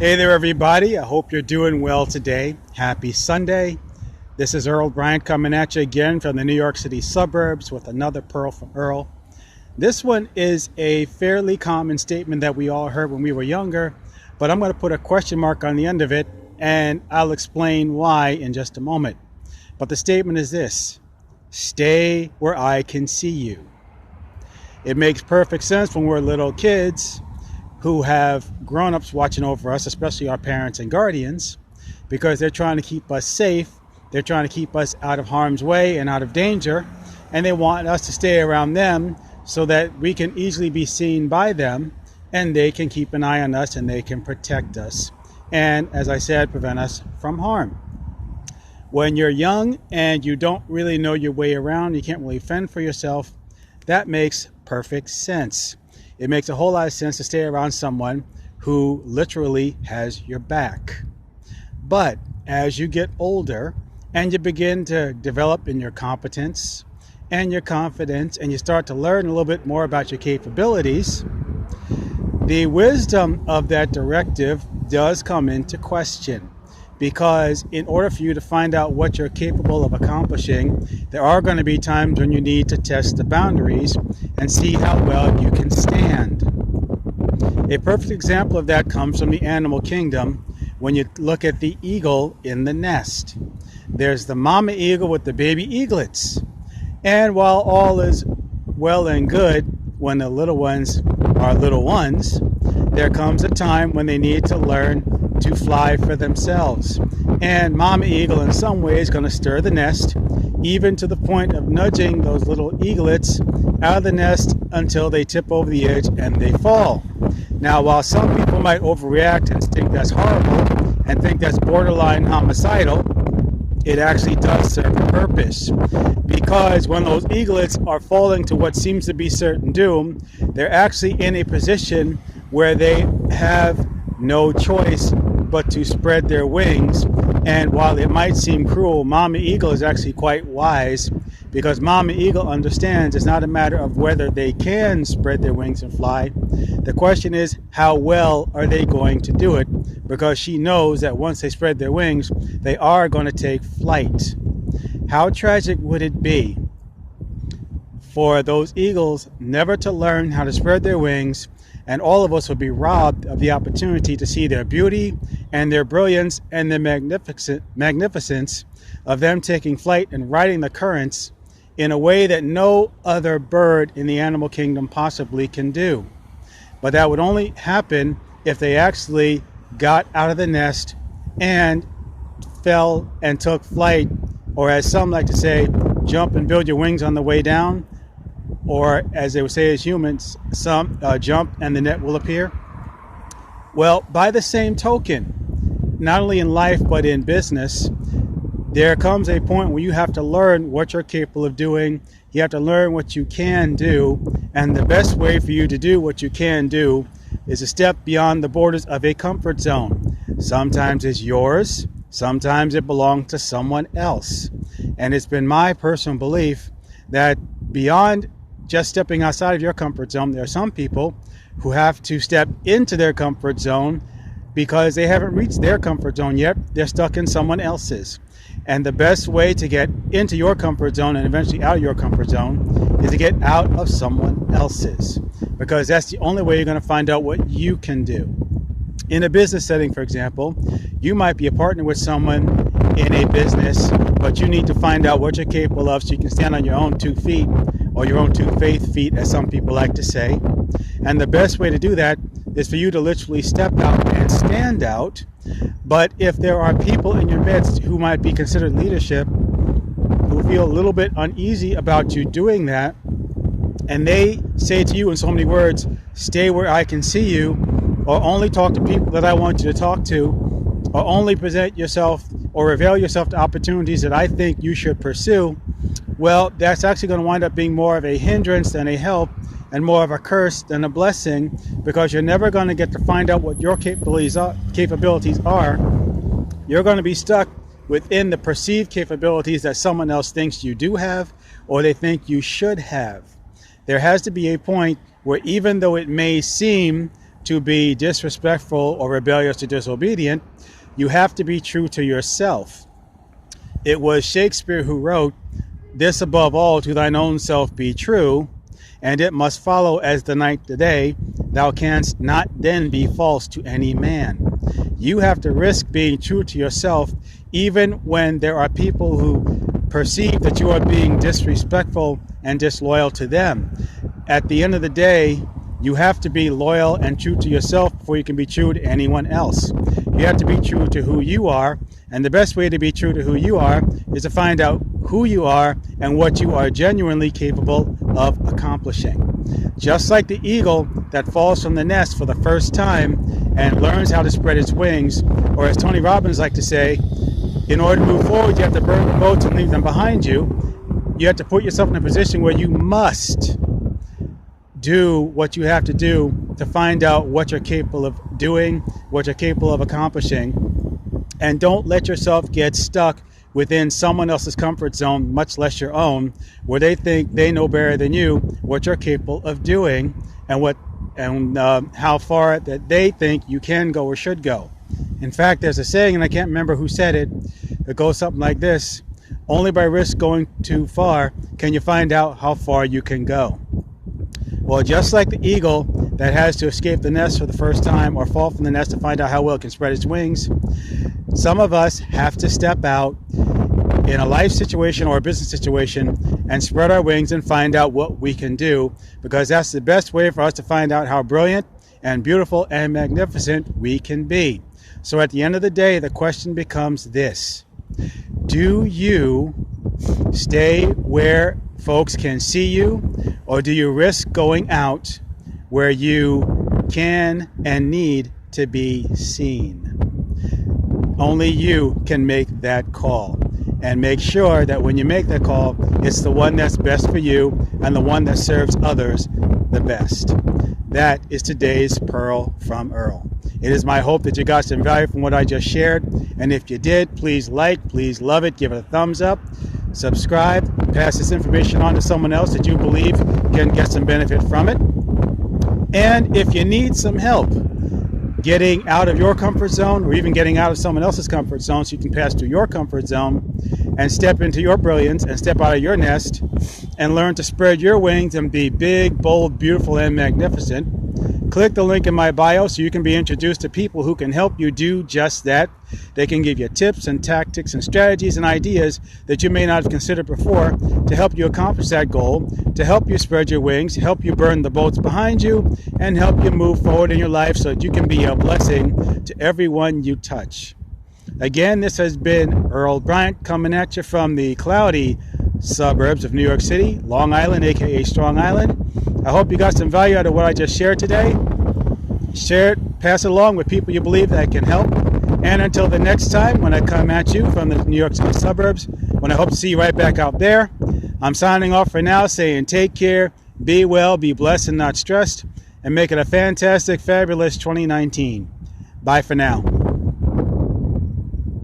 Hey there, everybody. I hope you're doing well today. Happy Sunday. This is Earl Bryant coming at you again from the New York City suburbs with another Pearl from Earl. This one is a fairly common statement that we all heard when we were younger, but I'm going to put a question mark on the end of it, and I'll explain why in just a moment. But the statement is this: stay where I can see you. It makes perfect sense when we're little kids who have grown-ups watching over us, especially our parents and guardians, because they're trying to keep us safe. They're trying to keep us out of harm's way and out of danger, and they want us to stay around them so that we can easily be seen by them, and they can keep an eye on us and they can protect us, and as I said, prevent us from harm. When you're young and you don't really know your way around, you can't really fend for yourself, that makes perfect sense. It makes a whole lot of sense to stay around someone who literally has your back. But as you get older and you begin to develop in your competence and your confidence, and you start to learn a little bit more about your capabilities, the wisdom of that directive does come into question. Because in order for you to find out what you're capable of accomplishing, there are going to be times when you need to test the boundaries and see how well you can stand. A perfect example of that comes from the animal kingdom when you look at the eagle in the nest. There's the mama eagle with the baby eaglets. And while all is well and good when the little ones are little ones, there comes a time when they need to learn to fly for themselves. And Mama Eagle in some ways is going to stir the nest, even to the point of nudging those little eaglets out of the nest until they tip over the edge and they fall. Now, while some people might overreact and think that's horrible and think that's borderline homicidal, it actually does serve a purpose. Because when those eaglets are falling to what seems to be certain doom, they're actually in a position where they have no choice but to spread their wings. And while it might seem cruel, Mama Eagle is actually quite wise, because Mama Eagle understands it's not a matter of whether they can spread their wings and fly. The question is, how well are they going to do it? Because she knows that once they spread their wings, they are going to take flight. How tragic would it be for those eagles never to learn how to spread their wings, and all of us will be robbed of the opportunity to see their beauty and their brilliance and the magnificence of them taking flight and riding the currents in a way that no other bird in the animal kingdom possibly can do. But that would only happen if they actually got out of the nest and fell and took flight, or as some like to say, jump and build your wings on the way down. Or as they would say as humans, some jump and the net will appear. Well, by the same token, not only in life but in business, there comes a point where you have to learn what you're capable of doing. You have to learn what you can do. And the best way for you to do what you can do is to step beyond the borders of a comfort zone. Sometimes it's yours. Sometimes it belongs to someone else. And it's been my personal belief that beyond just stepping outside of your comfort zone, there are some people who have to step into their comfort zone because they haven't reached their comfort zone yet. They're stuck in someone else's. And the best way to get into your comfort zone and eventually out of your comfort zone is to get out of someone else's, because that's the only way you're going to find out what you can do. In a business setting, for example, you might be a partner with someone in a business, but you need to find out what you're capable of so you can stand on your own 2 feet, or your own 2 faith feet, as some people like to say. And the best way to do that is for you to literally step out and stand out. But if there are people in your midst who might be considered leadership, who feel a little bit uneasy about you doing that, and they say to you in so many words, stay where I can see you, or only talk to people that I want you to talk to, or only present yourself or reveal yourself to opportunities that I think you should pursue, well, that's actually going to wind up being more of a hindrance than a help, and more of a curse than a blessing, because you're never going to get to find out what your capabilities are. You're going to be stuck within the perceived capabilities that someone else thinks you do have, or they think you should have. There has to be a point where, even though it may seem to be disrespectful or rebellious or disobedient, you have to be true to yourself. It was Shakespeare who wrote, "This above all, to thine own self be true, and it must follow as the night the day, thou canst not then be false to any man." You have to risk being true to yourself even when there are people who perceive that you are being disrespectful and disloyal to them. At the end of the day, you have to be loyal and true to yourself before you can be true to anyone else. You have to be true to who you are, and the best way to be true to who you are is to find out who you are and what you are genuinely capable of accomplishing. Just like the eagle that falls from the nest for the first time and learns how to spread its wings, or as Tony Robbins liked to say, in order to move forward, you have to burn the boats and leave them behind you. You have to put yourself in a position where you must do what you have to do to find out what you're capable of doing, what you're capable of accomplishing. And don't let yourself get stuck within someone else's comfort zone, much less your own, where they think they know better than you what you're capable of doing and how far that they think you can go or should go. In fact, there's a saying, and I can't remember who said it, that goes something like this: only by risk going too far can you find out how far you can go. Well, just like the eagle that has to escape the nest for the first time or fall from the nest to find out how well it can spread its wings, some of us have to step out in a life situation or a business situation and spread our wings and find out what we can do, because that's the best way for us to find out how brilliant and beautiful and magnificent we can be. So at the end of the day, the question becomes this: do you stay where folks can see you, or do you risk going out where you can and need to be seen? Only you can make that call, and make sure that when you make that call, it's the one that's best for you and the one that serves others the best. That is today's Pearl from Earl. It is my hope that you got some value from what I just shared, and if you did, please like, please love it, give it a thumbs up, subscribe, pass this information on to someone else that you believe can get some benefit from it. And if you need some help getting out of your comfort zone, or even getting out of someone else's comfort zone so you can pass through your comfort zone and step into your brilliance and step out of your nest and learn to spread your wings and be big, bold, beautiful, and magnificent, click the link in my bio so you can be introduced to people who can help you do just that. They can give you tips and tactics and strategies and ideas that you may not have considered before to help you accomplish that goal, to help you spread your wings, help you burn the boats behind you, and help you move forward in your life so that you can be a blessing to everyone you touch. Again, this has been Earl Bryant coming at you from the cloudy suburbs of New York City, Long Island, aka Strong Island. I hope you got some value out of what I just shared today. Share it, pass it along with people you believe that can help. And until the next time when I come at you from the New York City suburbs, when I hope to see you right back out there, I'm signing off for now saying take care, be well, be blessed and not stressed, and make it a fantastic, fabulous 2019. Bye for now.